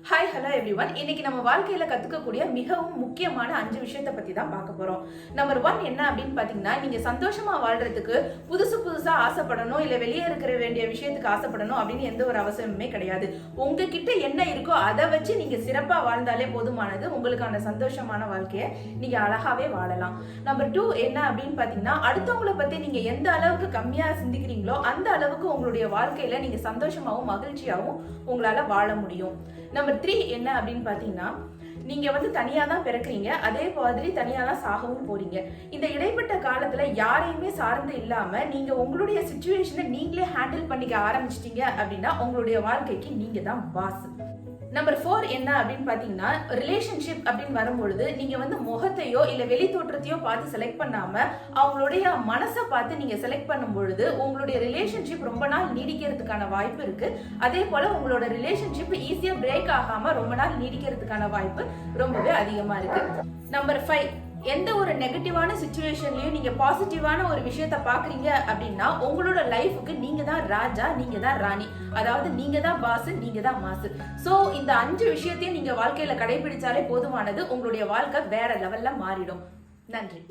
Hi hello everyone. இன்னைக்கு நம்ம வாழ்க்கையில கத்துக்கக்கூடிய மிகவும் முக்கியமான 5 விஷயத்தை பத்தி தான் பார்க்க போறோம். நம்பர் 1 என்ன அப்படின்னு பாத்தீங்கன்னா, நீங்க சந்தோஷமா வாழ்றதுக்கு புதுசா ஆசைப்படணும், இல்ல வெளியே இருக்கிற வேண்டிய விஷயத்துக்கு ஆசைப்படணும் அப்படின்னு எந்த ஒரு அவசியமுமே கிடையாது. உங்ககிட்ட என்ன இருக்கோ அதை வச்சு நீங்க சிறப்பா வாழ்ந்தாலே போதுமானது. உங்களுக்கான சந்தோஷமான வாழ்க்கையை நீங்க அழகாவே வாழலாம். நம்பர் 2 என்ன அப்படின்னு பாத்தீங்கன்னா, அடுத்தவங்களை பத்தி நீங்க எந்த அளவுக்கு கம்மியா சிந்திக்கிறீங்களோ அந்த அளவுக்கு உங்களுடைய வாழ்க்கையில நீங்க சந்தோஷமாவும் மகிழ்ச்சியாவும் உங்களால வாழ முடியும். நம்பர் 3 என்ன அப்படின்னு பாத்தீங்கன்னா, நீங்க தனியா தான் பிறக்கிறீங்க, அதே மாதிரி தனியா தான் சாகவும் போறீங்க. இந்த இடைப்பட்ட காலத்துல யாரையுமே சார்ந்து இல்லாம நீங்க உங்களுடைய சிச்சுவேஷனை நீங்களே ஹேண்டில் பண்ணிக்க ஆரம்பிச்சிட்டீங்க அப்படின்னா உங்களுடைய வாழ்க்கைக்கு நீங்க தான் பாஸ். நம்பர் 4 என்ன அப்படின்னு பாத்தீங்கன்னா, ரிலேஷன்ஷிப் அப்படின்னு வரும்பொழுது நீங்க முகத்தையோ இல்ல வெளி தோற்றத்தையோ பார்த்து செலக்ட் பண்ணாம அவங்களுடைய மனசை பார்த்து நீங்க செலக்ட் பண்ணும் பொழுது உங்களுடைய ரிலேஷன்ஷிப் ரொம்ப நாள் நீடிக்கிறதுக்கான வாய்ப்பு இருக்கு. அதே போல உங்களோட ரிலேஷன்ஷிப் ஈஸியா பிரேக் ஆகாம ரொம்ப நாள் நீடிக்கிறதுக்கான வாய்ப்பு ரொம்பவே அதிகமா இருக்கு. நம்பர் 5, எந்த ஒரு நெகட்டிவான சிச்சுவேஷன்லயும் நீங்க பாசிட்டிவான ஒரு விஷயத்த பாக்குறீங்க அப்படின்னா உங்களோட லைஃபுக்கு நீங்க தான் ராஜா, நீங்க தான் ராணி, அதாவது நீங்க தான் பாஸ், நீங்க தான் மாசு. சோ இந்த 5 விஷயத்தையும் நீங்க வாழ்க்கையில கடைபிடிச்சாலே போதுமானது. உங்களுடைய வாழ்க்கை வேற லெவல்ல மாறிடும். நன்றி.